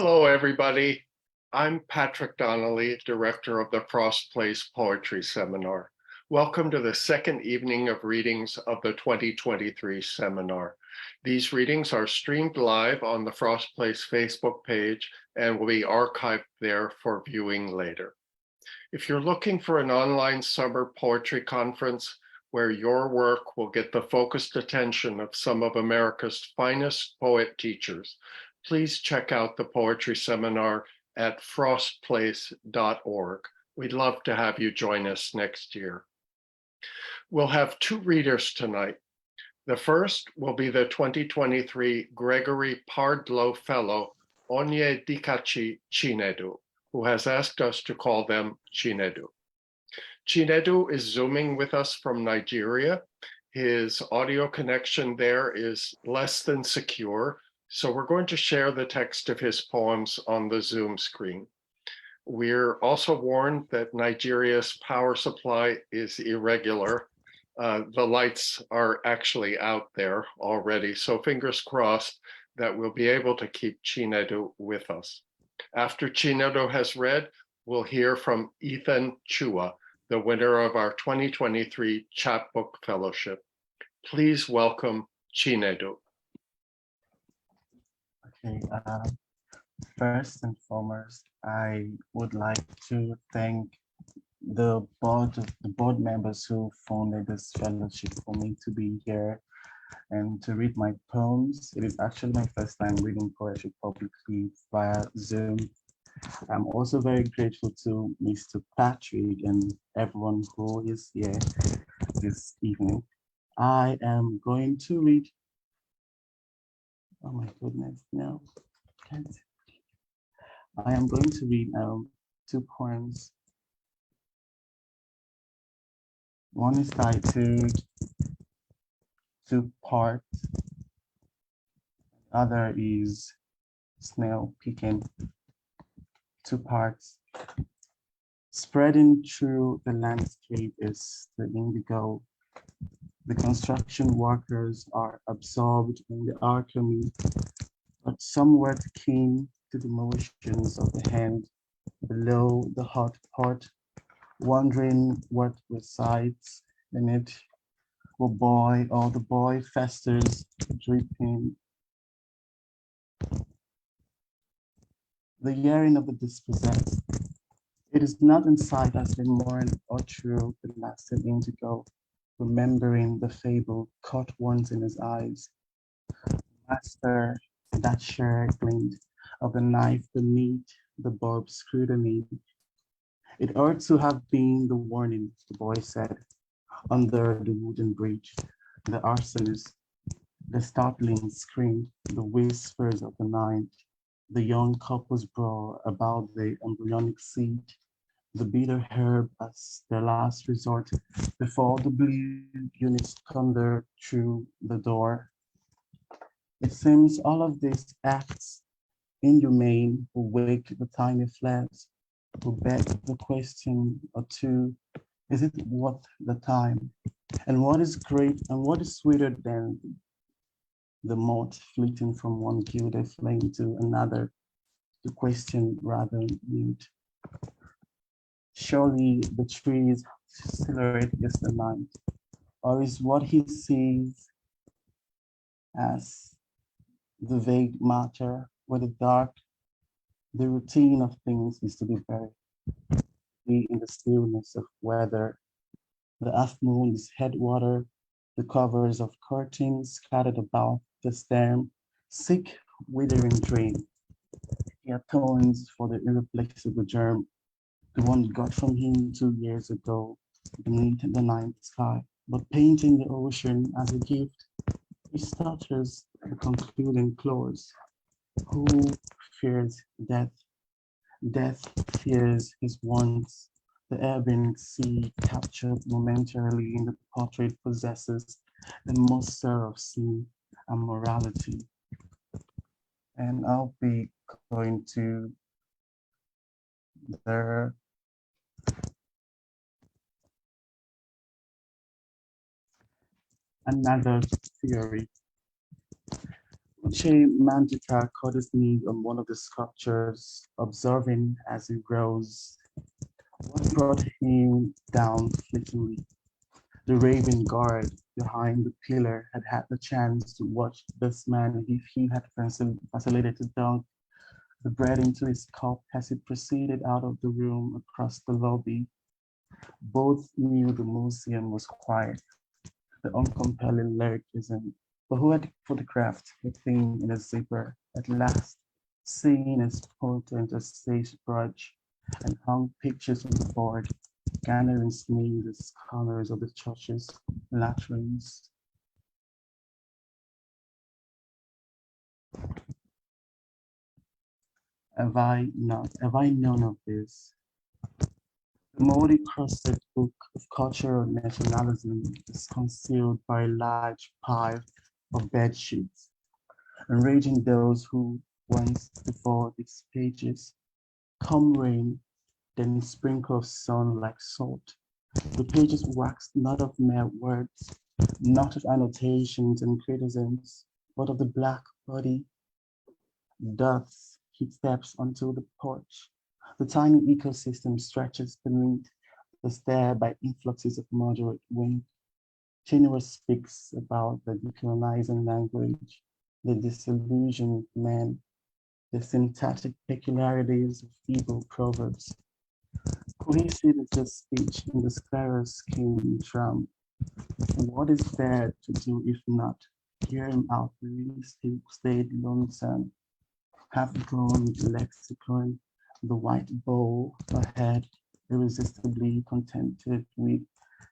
Hello, everybody. I'm Patrick Donnelly, director of the Frost Place Poetry Seminar. Welcome to the second evening of readings of the 2023 seminar. These readings are streamed live on the Frost Place Facebook page and will be archived there for viewing later. If you're looking for an online summer poetry conference where your work will get the focused attention of some of America's finest poet teachers, please check out the poetry seminar at frostplace.org. We'd love to have you join us next year. We'll have two readers tonight. The first will be the 2023 Gregory Pardlo Fellow, Onyedikachi Chinedu, who has asked us to call them Chinedu. Chinedu is Zooming with us from Nigeria. His audio connection there is less than secure, so we're going to share the text of his poems on the Zoom screen. We're also warned that Nigeria's power supply is irregular. The lights are actually out there already, so fingers crossed that we'll be able to keep Chinedu with us. After Chinedu has read, we'll hear from Ethan Chua, the winner of our 2023 Chapbook Fellowship. Please welcome Chinedu. Okay, first and foremost, I would like to thank the board members who founded this fellowship for me to be here and to read my poems. It is actually my first time reading poetry publicly via Zoom. I'm also very grateful to Mr. Patrick and everyone who is here this evening. I am going to read, oh my goodness, no, can't. I am going to read two poems. One is titled Two Parts, the other is Snail Picking. Two parts. Spreading through the landscape is the indigo. The construction workers are absorbed in the alchemy, but somewhat keen to the motions of the hand below the hot pot, wondering what resides in it. The boy festers, dripping. The yearning of the dispossessed. It is not in sight as they mourn or through the lasting indigo, remembering the fable caught once in his eyes. Master, that sure glint of the knife beneath the bulb's scrutiny. It ought to have been the warning, the boy said, under the wooden bridge, the arsonist, the startling scream, the whispers of the night, the young couple's brawl about the embryonic seed, the bitter herb as their last resort before the blue units thunder through the door. It seems all of these acts inhumane will wake the tiny flares, who beg the question or two, is it worth the time? And what is great and what is sweeter than the moth fleeting from one gilded flame to another, the question rather mute. Surely the tree's silhouette is the night, or is what he sees as the vague matter where the routine of things is to be buried, be in the stillness of weather. The half moon is headwater, the covers of curtains scattered about the stem, sick, withering dream. He atones for the irreplaceable germ, the one got from him 2 years ago beneath the night sky. But painting the ocean as a gift, he stutters the concluding clause. Who fears death? Death fears his wants. The ebbing sea captured momentarily in the portrait possesses the muster of sin and morality. And I'll be going to the another theory. Che Mandika caught his knee on one of the sculptures, observing as he rose. What brought him down fleetingly? The raven guard behind the pillar had had the chance to watch this man if he had vacillated to dunk the bread into his cup as he proceeded out of the room across the lobby. Both knew the museum was quiet, the uncompelling lyricism, but who had photographed the thing in a zipper at last, seen as potent as sagebrush, and hung pictures on the board, garnering sneers as scholars of the church's latrines. Have I known of this? The multi-crested book of cultural nationalism is concealed by a large pile of bed sheets, enraging those who once devoured its pages. Come rain, then sprinkle of sun like salt. The pages waxed not of mere words, not of annotations and criticisms, but of the black body. Thus, he steps onto the porch. The tiny ecosystem stretches beneath the stair by influxes of moderate wind. Chinua speaks about the decolonizing language, the disillusioned man, the syntactic peculiarities of Igbo proverbs. Cohesive is this speech in the sparrow's skin drum. What is there to do if not hear him out the really stayed lonesome, half-grown lexicon, the white bowl ahead, irresistibly contented with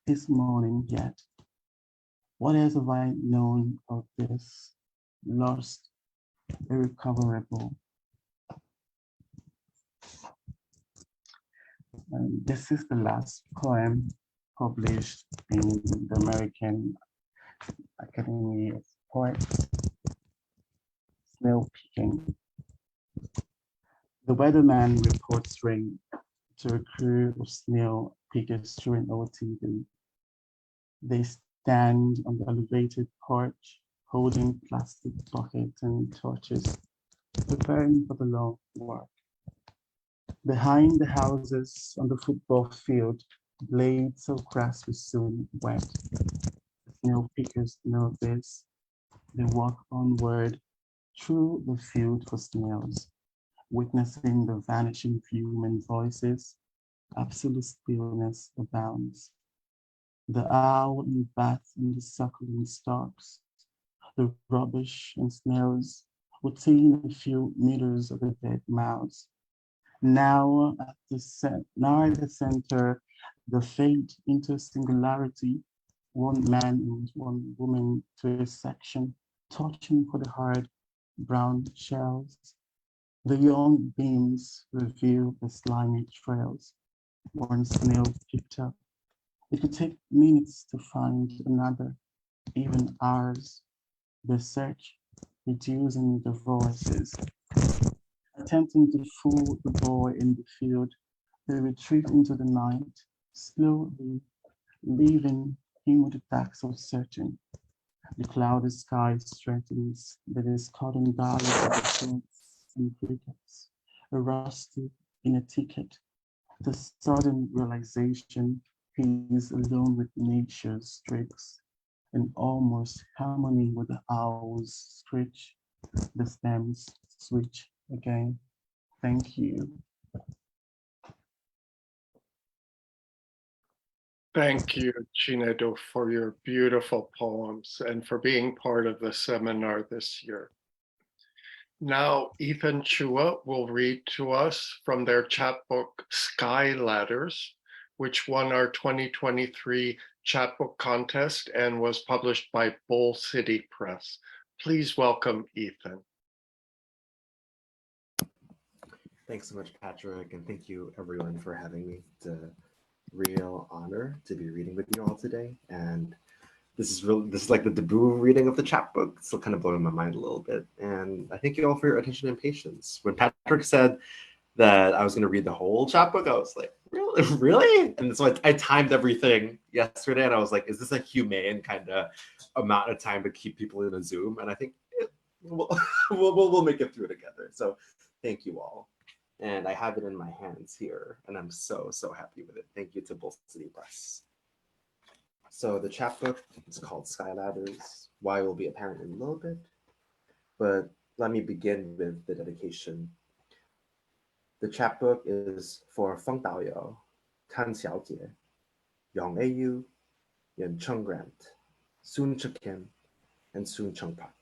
his morning yet? What else have I known of this? Lost, irrecoverable. And this is the last poem published in the American Academy of Poets, Snail Picking. The weatherman reports rain to a crew of snail pickers during OTV. They stand on the elevated porch, holding plastic buckets and torches, preparing for the long walk. Behind the houses on the football field, blades of grass will soon wet. The snail pickers know this. They walk onward through the field for snails, witnessing the vanishing of human voices. Absolute stillness abounds. The owl and bats in the suckling stalks, the rubbish and snails within a few meters of the dead mouse. Now at the center, the fade into singularity, one man and one woman to a section, touching for the hard brown shells. The young beams reveal the slimy trails. One snail picked up. It could take minutes to find another, even hours. The search, reducing the voices, attempting to fool the boy in the field. They retreat into the night, slowly leaving him with the task of searching. The cloudy sky strengthens the discordant dialogue of the birds and crickets, arrested in a ticket. The sudden realization he is alone with nature's tricks, in almost harmony with the owl's screech. The stems switch again. Thank you. Thank you, Chinedu, for your beautiful poems and for being part of the seminar this year. Now, Ethan Chua will read to us from their chapbook, Sky Ladders, which won our 2023 chapbook contest and was published by Bull City Press. Please welcome Ethan. Thanks so much, Patrick, and thank you everyone for having me. It's a real honor to be reading with you all today. And this is like the debut reading of the chapbook. It's still kind of blowing my mind a little bit. And I thank you all for your attention and patience. When Patrick said that I was going to read the whole chapbook, I was like, really? Really? And so I timed everything yesterday, and I was like, is this a humane kind of amount of time to keep people in a Zoom? And I think we'll, we'll make it through together. So thank you all. And I have it in my hands here, and I'm so happy with it. Thank you to Bull City Press. So the chapbook is called Sky Ladders. Why will be apparent in a little bit, but let me begin with the dedication. The chapbook is for Feng Daoyao, Tan Xiaojie, Yong Ayu, Yan Chung Grant, Soon Chuk Kim, and Soon Chung Park.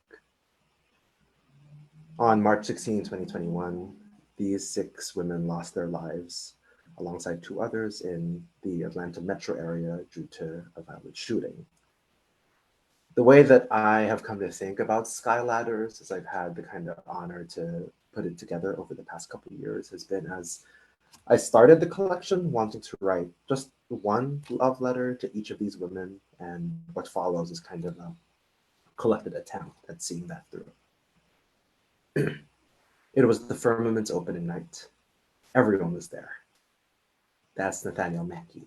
On March 16, 2021, these 6 women lost their lives alongside 2 others in the Atlanta metro area due to a violent shooting. The way that I have come to think about Sky Ladders, as I've had the kind of honor to put it together over the past couple of years, has been as I started the collection wanting to write just one love letter to each of these women, and what follows is kind of a collected attempt at seeing that through. It was the firmament's opening night. Everyone was there. That's Nathaniel Mackey.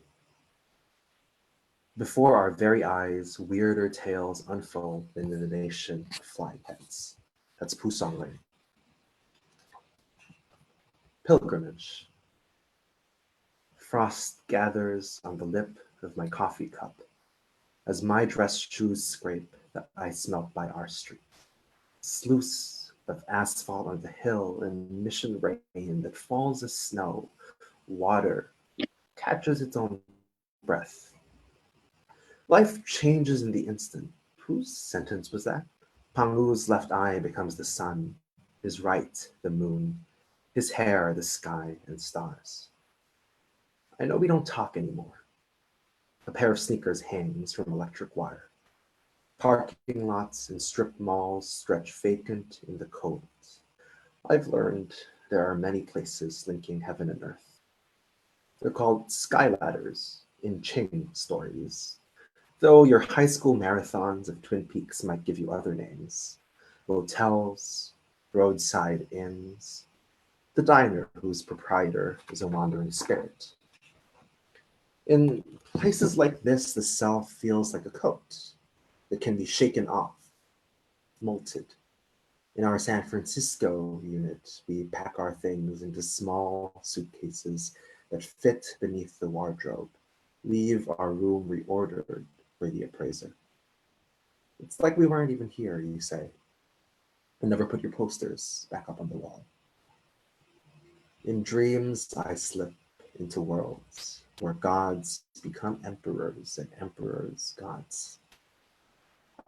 Before our very eyes, weirder tales unfold in the nation of flying heads. That's Pusongwei. Pilgrimage. Frost gathers on the lip of my coffee cup as my dress shoes scrape the ice melt by our street. Sluice of asphalt on the hill and mission rain that falls as snow. Water catches its own breath. Life changes in the instant. Whose sentence was that? Pangu's left eye becomes the sun, his right the moon, his hair the sky and stars. I know we don't talk anymore. A pair of sneakers hangs from electric wire. Parking lots and strip malls stretch vacant in the cold. I've learned there are many places linking heaven and earth. They're called sky ladders in Ching stories, though your high school marathons of Twin Peaks might give you other names. Hotels, roadside inns, the diner whose proprietor is a wandering spirit. In places like this, the self feels like a coat that can be shaken off, molted. In our San Francisco unit, we pack our things into small suitcases that fit beneath the wardrobe, leave our room reordered for the appraiser. It's like we weren't even here, you say, and never put your posters back up on the wall. In dreams, I slip into worlds where gods become emperors and emperors gods.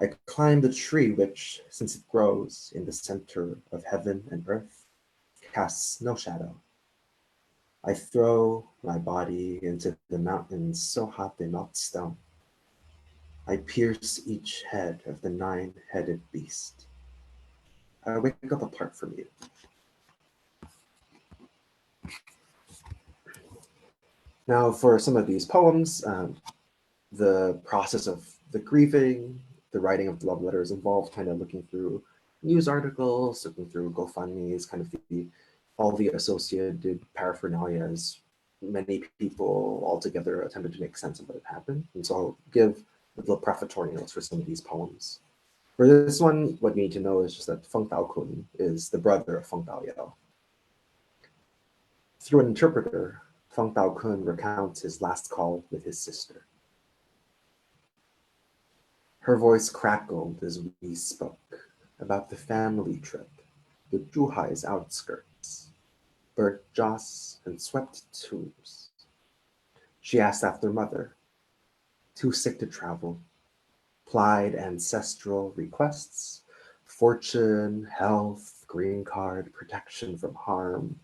I climb the tree which, since it grows in the center of heaven and earth, casts no shadow. I throw my body into the mountains so hot they melt stone. I pierce each head of the 9-headed beast. I wake up apart from you. Now, for some of these poems, the process of the grieving, the writing of the love letters involved kind of looking through news articles, looking through GoFundMe's, kind of all the associated paraphernalia as many people all together attempted to make sense of what had happened. And so I'll give a little prefatory notes for some of these poems. For this one, what you need to know is just that Feng Dao Kun is the brother of Feng Dao Yao. Through an interpreter, Feng Dao Kun recounts his last call with his sister. Her voice crackled as we spoke about the family trip, the Zhuhai's outskirts, burnt joss and swept tombs. She asked after mother, too sick to travel, plied ancestral requests, fortune, health, green card, protection from harm.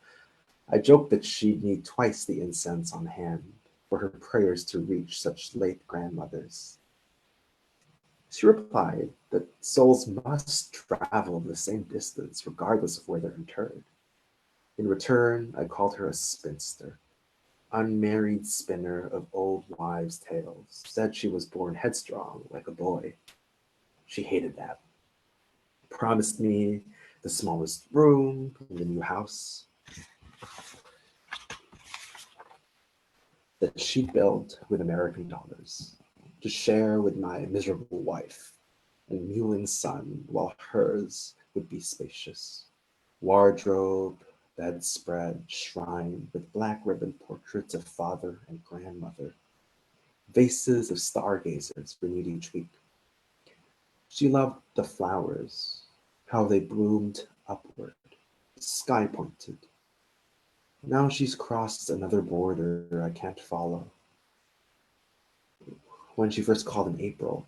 I joked that she'd need twice the incense on hand for her prayers to reach such late grandmothers. She replied that souls must travel the same distance regardless of where they're interred. In return, I called her a spinster, unmarried spinner of old wives' tales, said she was born headstrong like a boy. She hated that. Promised me the smallest room in the new house that she'd build with American dollars to share with my miserable wife and mewing son while hers would be spacious. Wardrobe, bedspread, shrine with black ribbon portraits of father and grandmother. Vases of stargazers renewed each week. She loved the flowers, how they bloomed upward, sky pointed. Now she's crossed another border I can't follow. When she first called in April,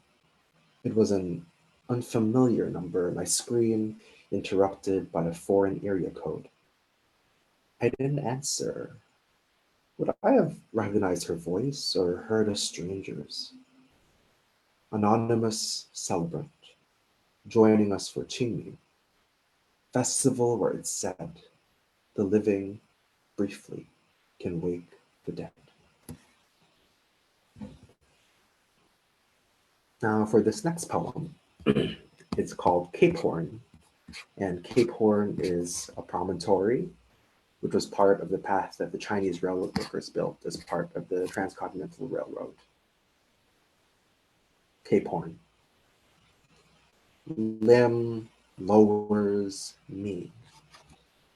it was an unfamiliar number, my screen interrupted by a foreign area code. I didn't answer. Would I have recognized her voice or heard a stranger's? Anonymous celebrant, joining us for Qingming, festival where it said, the living briefly can wake the dead. Now for this next poem, it's called Cape Horn, and Cape Horn is a promontory which was part of the path that the Chinese railroad workers built as part of the Transcontinental Railroad. Cape Horn. Limb lowers me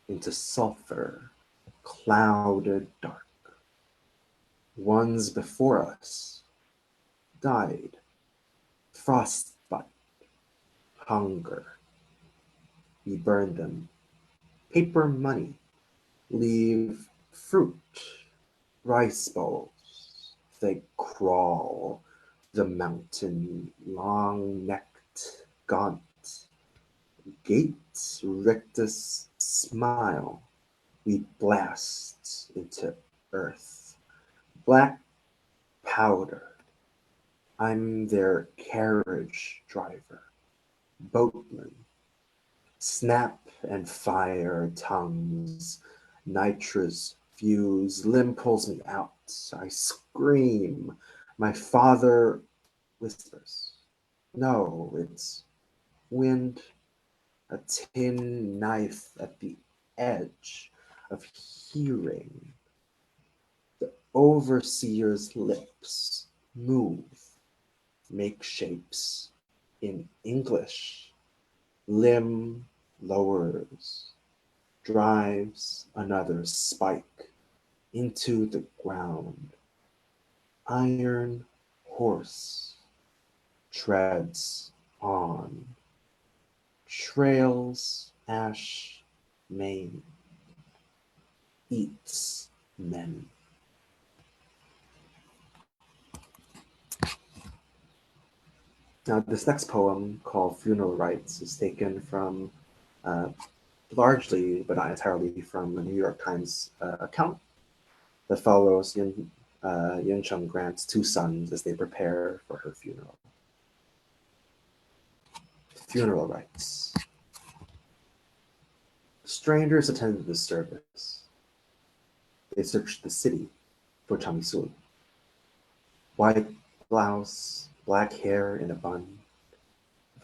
into sulfur, clouded dark. Ones before us died, frostbite, hunger. We burn them. Paper money, leave fruit, rice bowls. They crawl the mountain, long-necked, gaunt. Gates, rictus, smile. We blast into earth. Black powder. I'm their carriage driver, boatman. Snap and fire tongues, nitrous fuse, limb pulls me out. I scream. My father whispers, no, it's wind, a tin knife at the edge of hearing. The overseer's lips move, make shapes in English. Limb lowers, drives another spike into the ground. Iron horse treads on, trails ash mane, eats men. Now, this next poem, called Funeral Rites, is taken from largely, but not entirely, from a New York Times account that follows Yun Chung Grant's two sons as they prepare for her funeral. Funeral rites. Strangers attended the service. They searched the city for Chamisul. White blouse, black hair in a bun,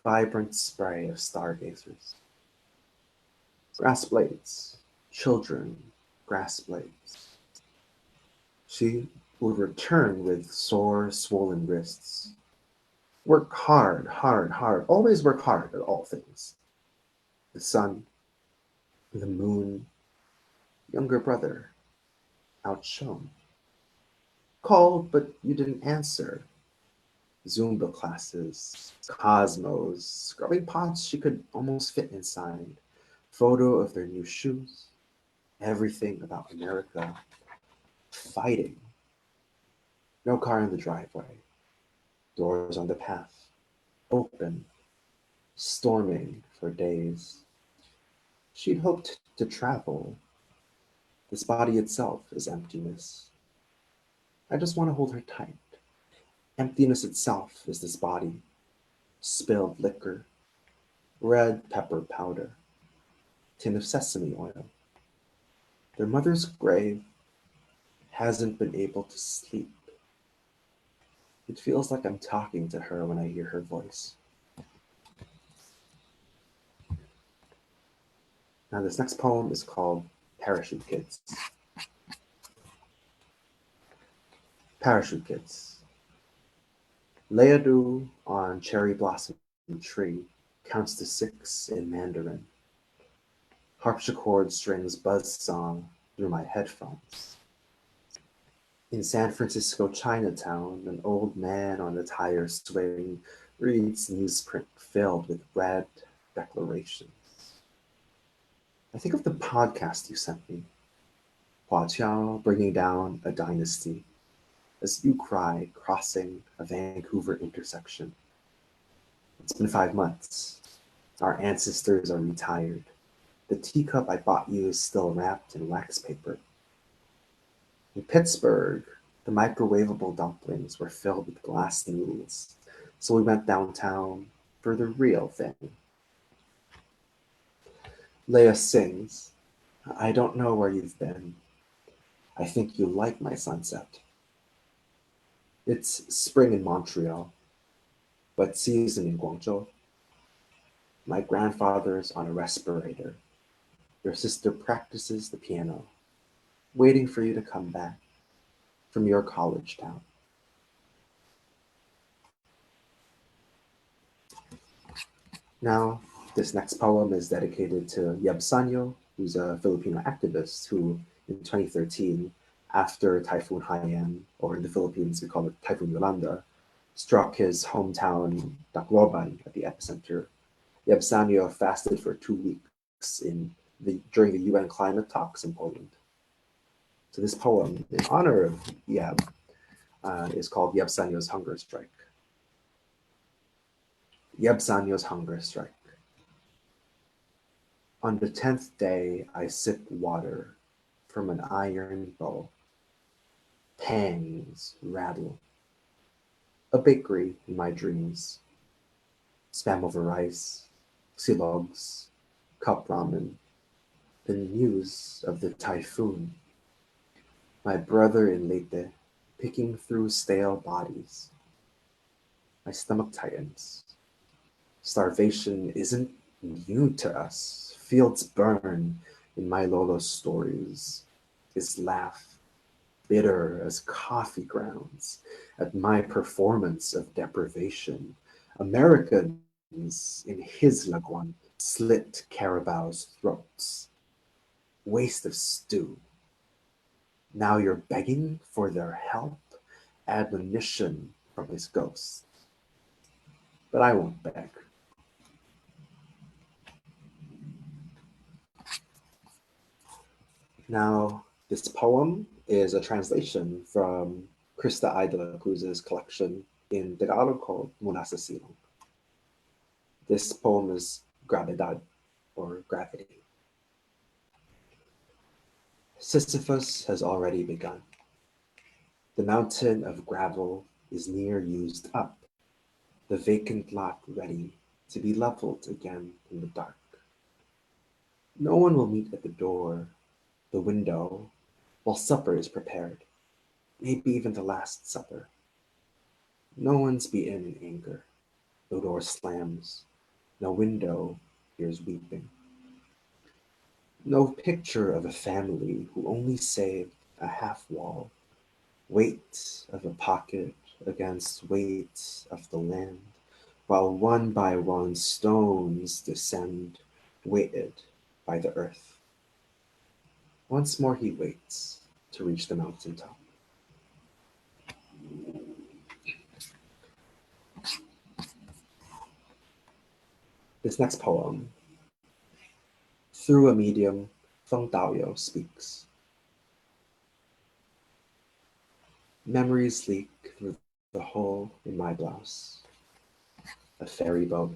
vibrant spray of stargazers. Grass blades, children, grass blades. She would return with sore, swollen wrists. Work hard, hard, hard. Always work hard at all things. The sun, the moon, younger brother, outshone. Called, but you didn't answer. Zumba classes, cosmos, scrubbing pots she could almost fit inside. Photo of their new shoes. Everything about America. Fighting. No car in the driveway. Doors on the path. Open. Storming for days. She'd hoped to travel. This body itself is emptiness. I just want to hold her tight. Emptiness itself is this body. Spilled liquor. Red pepper powder. Tin of sesame oil. Their mother's grave hasn't been able to sleep. It feels like I'm talking to her when I hear her voice. Now, this next poem is called Parachute Kids. Parachute Kids. Leadu on cherry blossom tree, counts to 6 in Mandarin. Harpsichord strings buzz song through my headphones. In San Francisco Chinatown, an old man on a tire swing reads newsprint filled with red declarations. I think of the podcast you sent me, Hua Qiao bringing down a dynasty, as you cry crossing a Vancouver intersection. It's been 5 months. Our ancestors are retired. The teacup I bought you is still wrapped in wax paper. In Pittsburgh, the microwavable dumplings were filled with glass noodles, so we went downtown for the real thing. Leia sings, I don't know where you've been. I think you like my sunset. It's spring in Montreal, but season in Guangzhou. My grandfather's on a respirator. Your sister practices the piano, waiting for you to come back from your college town. Now, this next poem is dedicated to Yeb Sanyo, who's a Filipino activist who, in 2013, after Typhoon Haiyan, or in the Philippines we call it Typhoon Yolanda, struck his hometown Tacloban at the epicenter. Yeb Sanyo fasted for 2 weeks during the UN climate talks in Poland. So this poem, in honor of Yeb, is called Yeb Sanyo's Hunger Strike. Yeb Sanyo's Hunger Strike. On the 10th day, I sip water from an iron bowl. Pangs rattle. A bakery in my dreams. Spam over rice, silogs, cup ramen. The news of the typhoon. My brother in Leyte, picking through stale bodies. My stomach tightens. Starvation isn't new to us. Fields burn in my Lolo's stories. His laugh, bitter as coffee grounds, at my performance of deprivation. Americans in his laguan slit Carabao's throats. Waste of stew. Now you're begging for their help, admonition from his ghost. But I won't beg. Now, this poem is a translation from Krista I. de la Cruz's collection in Tagalog called Mula sa Silong. This poem is Gravedad, or Gravity. Sisyphus has already begun. The mountain of gravel is near used up, the vacant lot ready to be leveled again in the dark. No one will meet at the door, the window, while supper is prepared, maybe even the last supper. No one's be in anger. The door slams. No window hears weeping. No picture of a family who only saved a half wall, weight of a pocket against weight of the land, while one by one stones descend, weighted by the earth. Once more he waits to reach the mountaintop. This next poem, through a medium, Feng Daoyo speaks. Memories leak through the hole in my blouse. A ferry boat,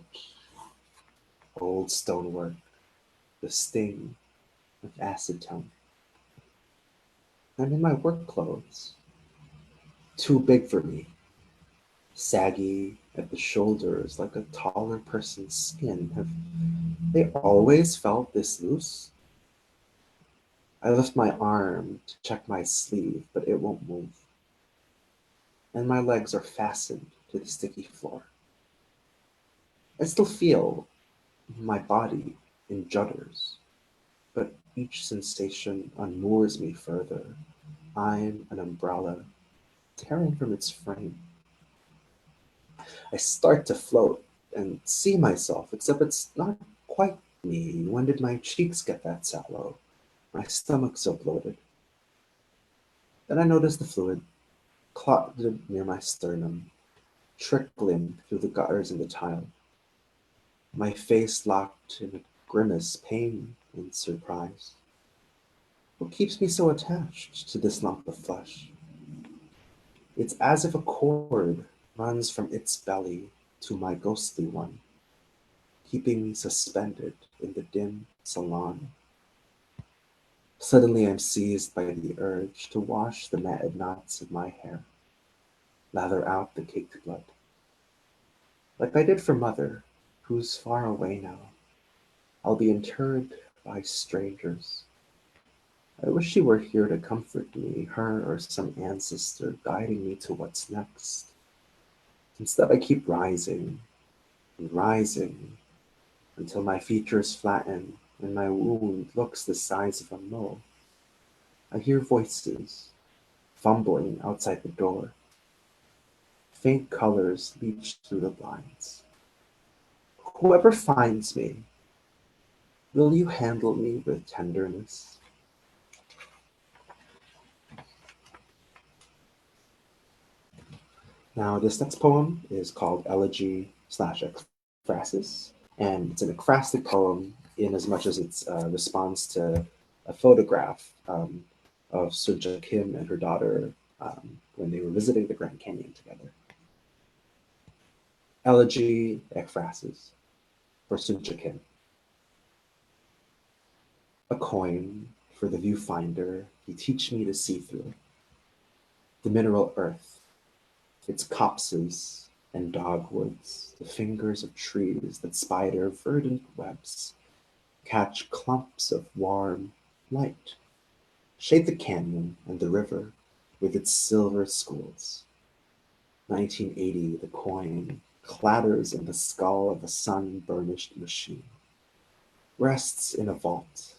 old stonework, the sting of acetone. I'm in my work clothes, too big for me, saggy at the shoulders like a taller person's skin. Have they always felt this loose? I lift my arm to check my sleeve, but it won't move. And my legs are fastened to the sticky floor. I still feel my body in judders, but each sensation unmoors me further. I'm an umbrella tearing from its frame. I start to float and see myself, except it's not quite me. When did my cheeks get that sallow? My stomach so bloated. Then I noticed the fluid clotted near my sternum, trickling through the gutters in the tile. My face locked in a grimace, pain and surprise. What keeps me so attached to this lump of flesh? It's as if a cord runs from its belly to my ghostly one, keeping me suspended in the dim salon. Suddenly I'm seized by the urge to wash the matted knots of my hair, lather out the caked blood. Like I did for Mother, who's far away now. I'll be interred by strangers. I wish she were here to comfort me, her or some ancestor guiding me to what's next. Instead, I keep rising and rising until my features flatten and my wound looks the size of a mole. I hear voices fumbling outside the door. Faint colors leach through the blinds. Whoever finds me, will you handle me with tenderness? Now, this next poem is called Elegy slash Ekphrasis, and it's an ekphrastic poem in as much as it's a response to a photograph of Sunja Kim and her daughter when they were visiting the Grand Canyon together. Elegy Ekphrasis for Sunja Kim. A coin for the viewfinder he teach me to see through. The mineral earth, its copses and dogwoods, the fingers of trees that spider verdant webs, catch clumps of warm light, shade the canyon and the river with its silver schools. 1980, the coin clatters in the skull of a sun-burnished machine, rests in a vault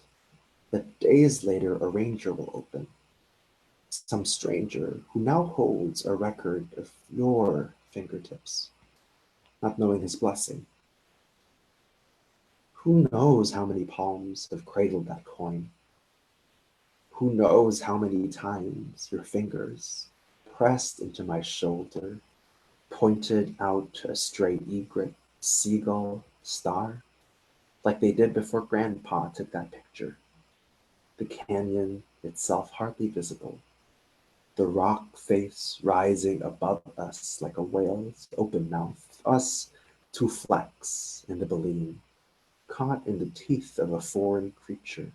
that days later a ranger will open, some stranger who now holds a record of your fingertips, not knowing his blessing. Who knows how many palms have cradled that coin? Who knows how many times your fingers pressed into my shoulder, pointed out a stray egret, seagull, star, like they did before Grandpa took that picture. The canyon itself hardly visible, the rock face rising above us like a whale's open mouth, us two flecks in the baleen, caught in the teeth of a foreign creature.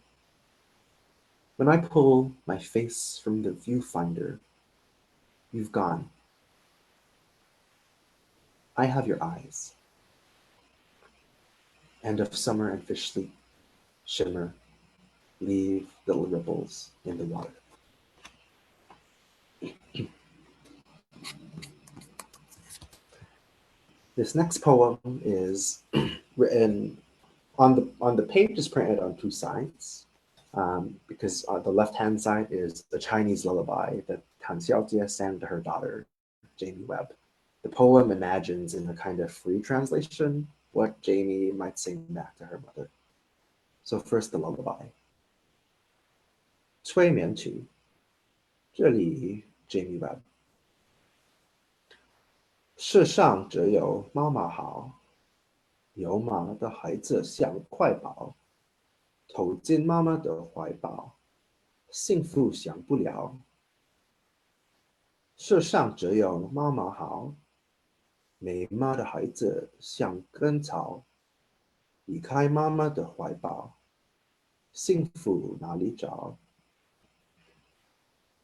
When I pull my face from the viewfinder, you've gone. I have your eyes. End of summer and fish sleep, shimmer, leave little ripples in the water. This next poem is written on the page is printed on two sides, because on the left-hand side is the Chinese lullaby that Tan Xiaojie sang to her daughter, Jamie Webb. The poem imagines in a kind of free translation what Jamie might sing back to her mother. So first the lullaby. 催眠曲，这里 Jamie Webb. 世上只有妈妈好，有妈的孩子像块宝，投进妈妈的怀抱，幸福享不了。世上只有妈妈好，没妈的孩子像根草，离开妈妈的怀抱，幸福哪里找？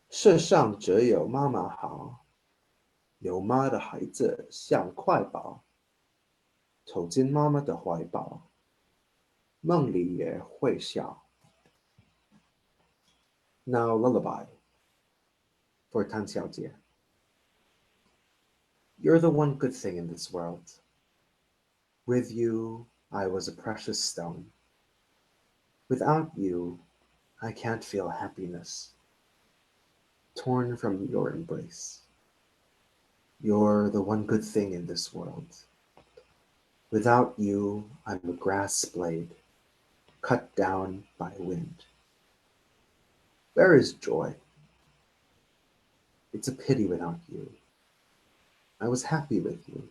世上只有妈妈好，有妈的孩子像块宝，投进妈妈的怀抱，梦里也会笑。Now lullaby for Tan Xiaojie. You're the one good thing in this world. With you, I was a precious stone. Without you, I can't feel happiness. Torn from your embrace. You're the one good thing in this world. Without you, I'm a grass blade, cut down by wind. Where is joy? It's a pity without you. I was happy with you,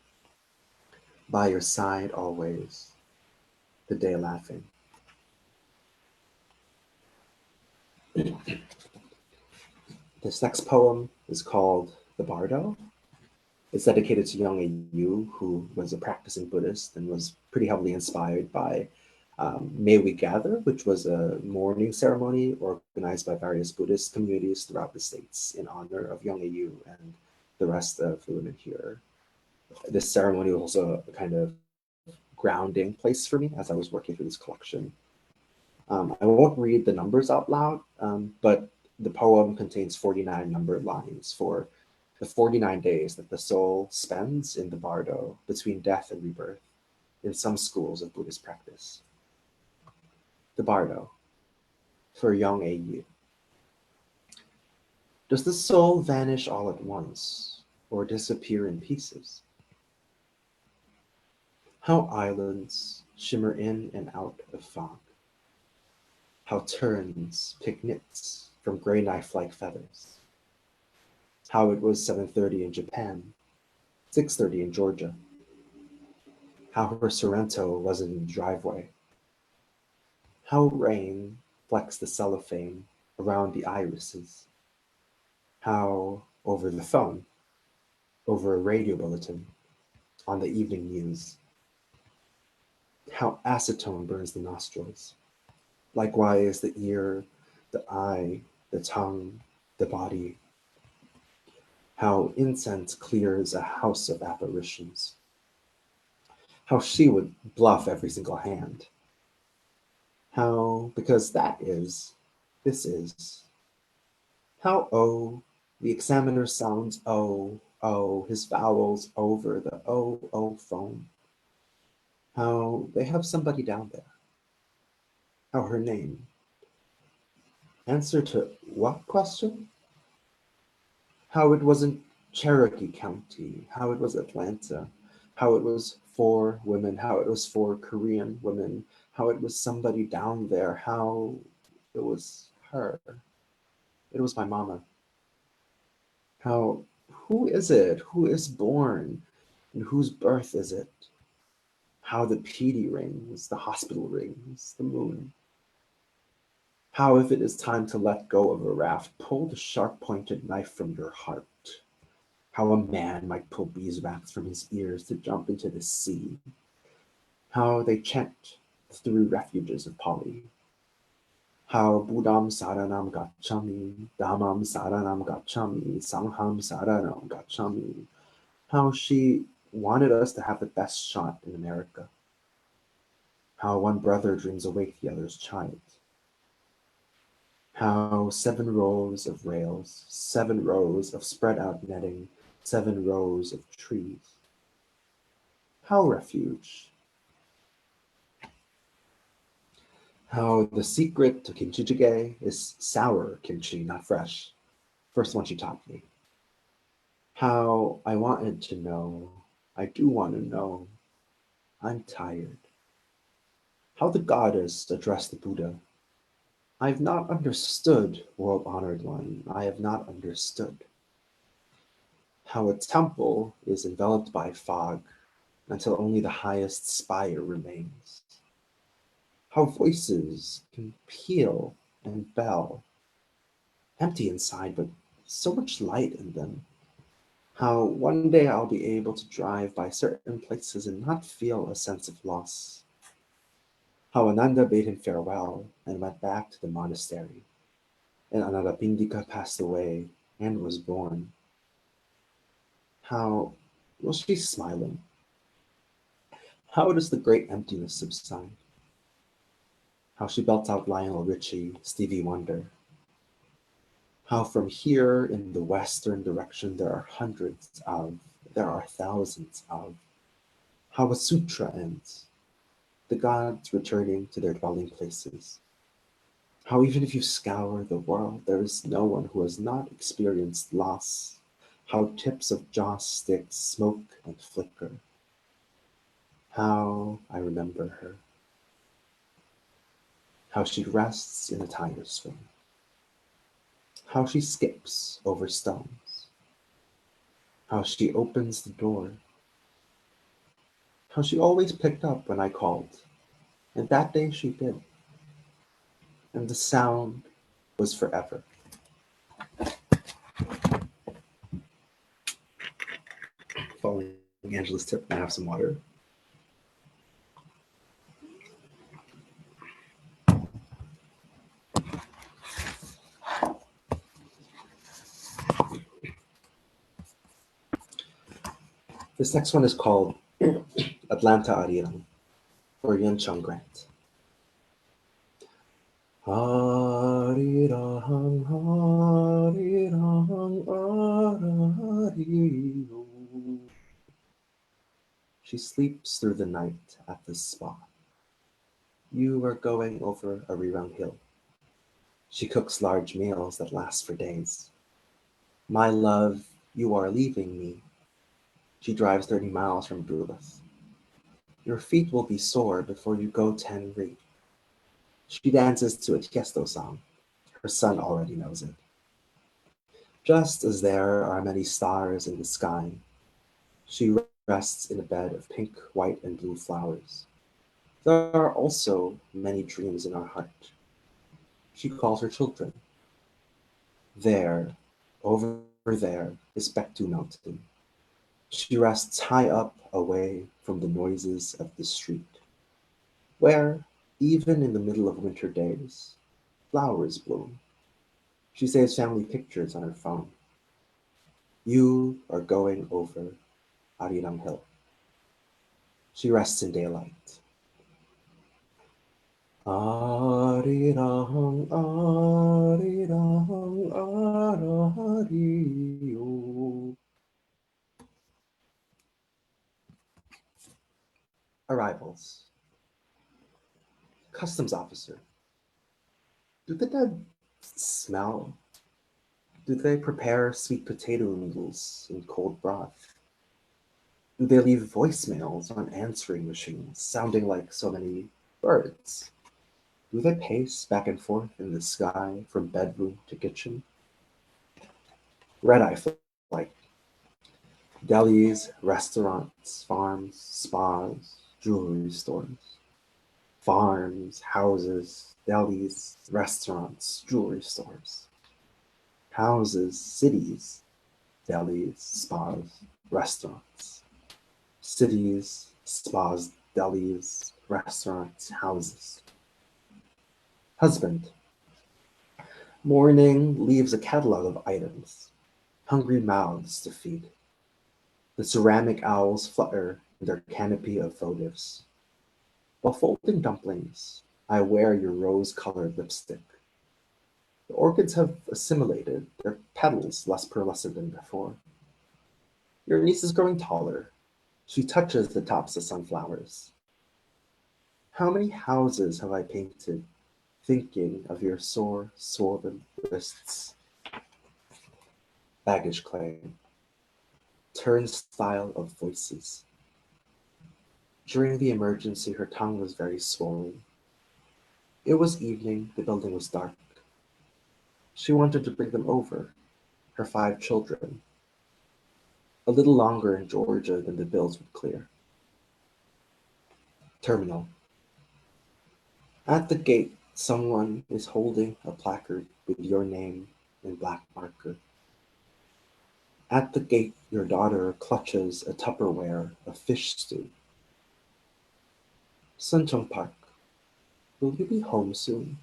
by your side always, the day laughing. This next poem is called The Bardo. It's dedicated to young Yu, who was a practicing Buddhist and was pretty heavily inspired by May We Gather, which was a mourning ceremony organized by various Buddhist communities throughout the states in honor of young Yu and the rest of the women here. This ceremony was also a kind of grounding place for me as I was working through this collection. I won't read the numbers out loud, but the poem contains 49 numbered lines for the 49 days that the soul spends in the bardo between death and rebirth in some schools of Buddhist practice. The bardo for young A.U. Does the soul vanish all at once or disappear in pieces? How islands shimmer in and out of fog. How terns pick nits from gray knife-like feathers. How it was 7:30 in Japan, 6:30 in Georgia. How her Sorrento wasn't in the driveway. How rain flecks the cellophane around the irises. How over the phone, over a radio bulletin, on the evening news. How acetone burns the nostrils. Likewise the ear, the eye, the tongue, the body. How incense clears a house of apparitions. How she would bluff every single hand. How, because that is, this is. How the examiner sounds his vowels over the phone. How they have somebody down there. How her name. Answer to what question? How it wasn't Cherokee County, how it was Atlanta, how it was for women, how it was for Korean women, how it was somebody down there, how it was her. It was my mama. How, who is it? Who is born? And whose birth is it? How the PD rings, the hospital rings, the moon. How, if it is time to let go of a raft, pull the sharp-pointed knife from your heart. How a man might pull beeswax from his ears to jump into the sea. How they chant through refuges of Pali. How Buddham Saranam Gacchami, Dhammam Saranam Gacchami, Sangham Saranam Gacchami. How she wanted us to have the best shot in America. How one brother dreams awake the other's child. How 7 rows of rails, 7 rows of spread out netting, 7 rows of trees. How refuge. How the secret to kimchi jjigae is sour kimchi, not fresh. First one she taught me. How I wanted to know, I do want to know, I'm tired. How the goddess addressed the Buddha. I have not understood, world-honored one, I have not understood. How a temple is enveloped by fog until only the highest spire remains. How voices can peal and bell, empty inside, but so much light in them. How one day I'll be able to drive by certain places and not feel a sense of loss. How Ananda bade him farewell and went back to the monastery, and Anandapindika passed away and was born. How, well, she's smiling. How does the great emptiness subside? How she belts out Lionel Richie, Stevie Wonder. How from here in the western direction there are thousands of. How a sutra ends, the gods returning to their dwelling places. How even if you scour the world, there is no one who has not experienced loss. How tips of joss sticks smoke and flicker. How I remember her. How she rests in a tiger swing. How she skips over stones. How she opens the door. How she always picked up when I called. And that day she did. And the sound was forever. Following Angela's tip, I have some water. This next one is called Atlanta Arirang for Yun Chung Grant. Arirang, arirang, arariyo. She sleeps through the night at the spa. You are going over Arirang Hill. She cooks large meals that last for days. My love, you are leaving me. She drives 30 miles from Duluth. Your feet will be sore before you go 10 ri. She dances to a Tiesto song. Her son already knows it. Just as there are many stars in the sky, she rests in a bed of pink, white, and blue flowers. There are also many dreams in our heart. She calls her children. There, over there, is Bektu Mountain. She rests high up away from the noises of the street, where, even in the middle of winter days, flowers bloom. She saves family pictures on her phone. You are going over Arirang Hill. She rests in daylight. Arirang, arirang, arariyo. Arrivals. Customs officer. Do the dead smell? Do they prepare sweet potato noodles in cold broth? Do they leave voicemails on answering machines sounding like so many birds? Do they pace back and forth in the sky from bedroom to kitchen? Red-eye flight. Delis, restaurants, farms, spas, jewelry stores. Farms, houses, delis, restaurants, jewelry stores. Houses, cities, delis, spas, restaurants. Cities, spas, delis, restaurants, houses. Husband. Morning leaves a catalog of items, hungry mouths to feed. The ceramic owls flutter in their canopy of votives. While folding dumplings, I wear your rose-colored lipstick. The orchids have assimilated, their petals less pearlescent than before. Your niece is growing taller. She touches the tops of sunflowers. How many houses have I painted, thinking of your sore, swollen wrists? Baggage claim. Turnstile of voices. During the emergency, her tongue was very swollen. It was evening, the building was dark. She wanted to bring them over, her 5 children. A little longer in Georgia than the bills would clear. Terminal. At the gate, someone is holding a placard with your name in black marker. At the gate, your daughter clutches a Tupperware of fish stew. Suncheon Park, will you be home soon?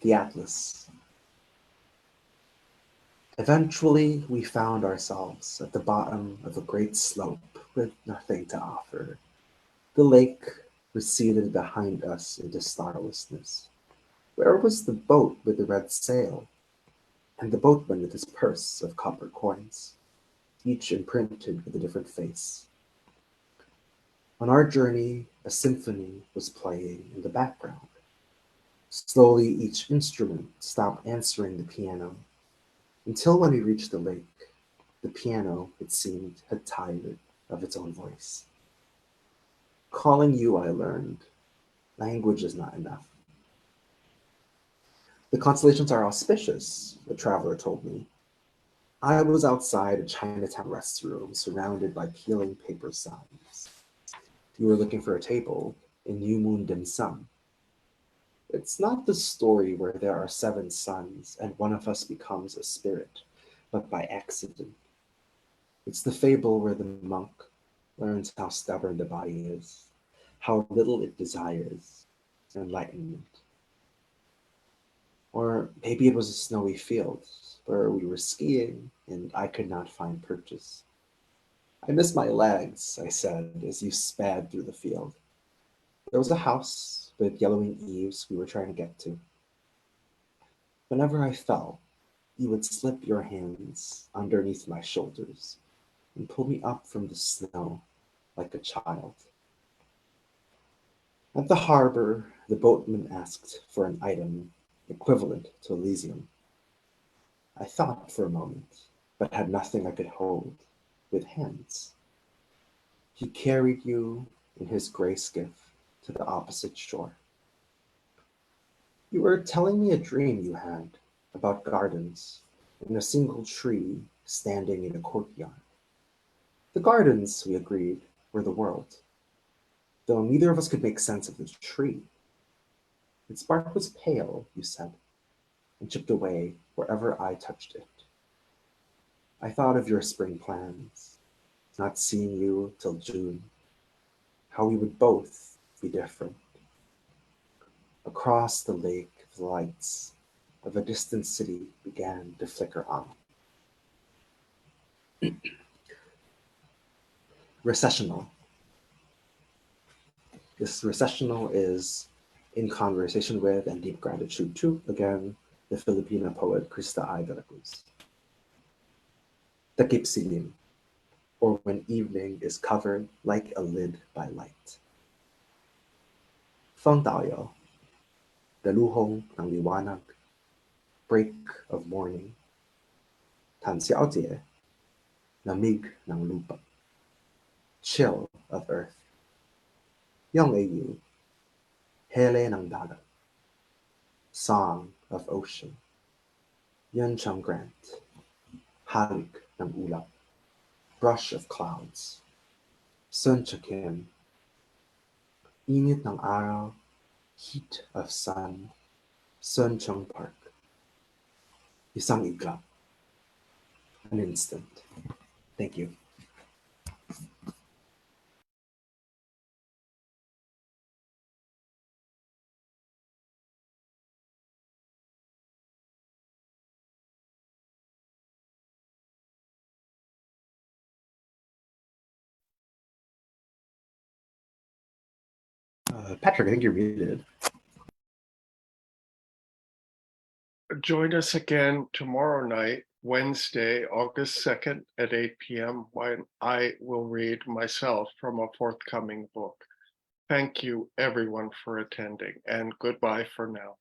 The Atlas. Eventually, we found ourselves at the bottom of a great slope with nothing to offer. The lake receded behind us into starlessness. Where was the boat with the red sail? And the boatman with his purse of copper coins, each imprinted with a different face. On our journey, a symphony was playing in the background. Slowly, each instrument stopped answering the piano, until when we reached the lake, The piano, it seemed, had tired of its own voice. Calling you, I learned, language is not enough. The constellations are auspicious, the traveler told me. I was outside a Chinatown restroom surrounded by peeling paper signs. You were looking for a table in New Moon Dim Sum. It's not the story where there are 7 suns and one of us becomes a spirit, but by accident. It's the fable where the monk learns how stubborn the body is, how little it desires enlightenment. Or maybe it was a snowy field where we were skiing and I could not find purchase. I miss my legs, I said, as you sped through the field. There was a house with yellowing eaves we were trying to get to. Whenever I fell, you would slip your hands underneath my shoulders and pull me up from the snow like a child. At the harbor, the boatman asked for an item equivalent to Elysium. I thought for a moment, but had nothing I could hold with hands. He carried you in his gray skiff to the opposite shore. You were telling me a dream you had about gardens and a single tree standing in a courtyard. The gardens, we agreed, were the world, though neither of us could make sense of the tree. Its bark was pale, you said, and chipped away wherever I touched it. I thought of your spring plans, not seeing you till June, how we would both be different. Across the lake, the lights of a distant city began to flicker on. Recessional. This recessional is in conversation with and deep gratitude to, again, the Filipino poet Krista I. de la Cruz. Takip silim, or when evening is covered like a lid by light. Feng Daoyo, daluhong ng liwanag, break of morning. Tan xiaojie, lamig ng lupa, chill of earth. Young Ayu, hele ng dagat, song of ocean. Yun Chang Grant, halik ng ulap, brush of clouds. Sun Chakim, init ng araw, heat of sun. Sun Chung Park, isang iglap, an instant. Thank you. Patrick, I think you're muted. Join us again tomorrow night, Wednesday, August 2nd at 8 p.m. when I will read myself from a forthcoming book. Thank you everyone for attending, and goodbye for now.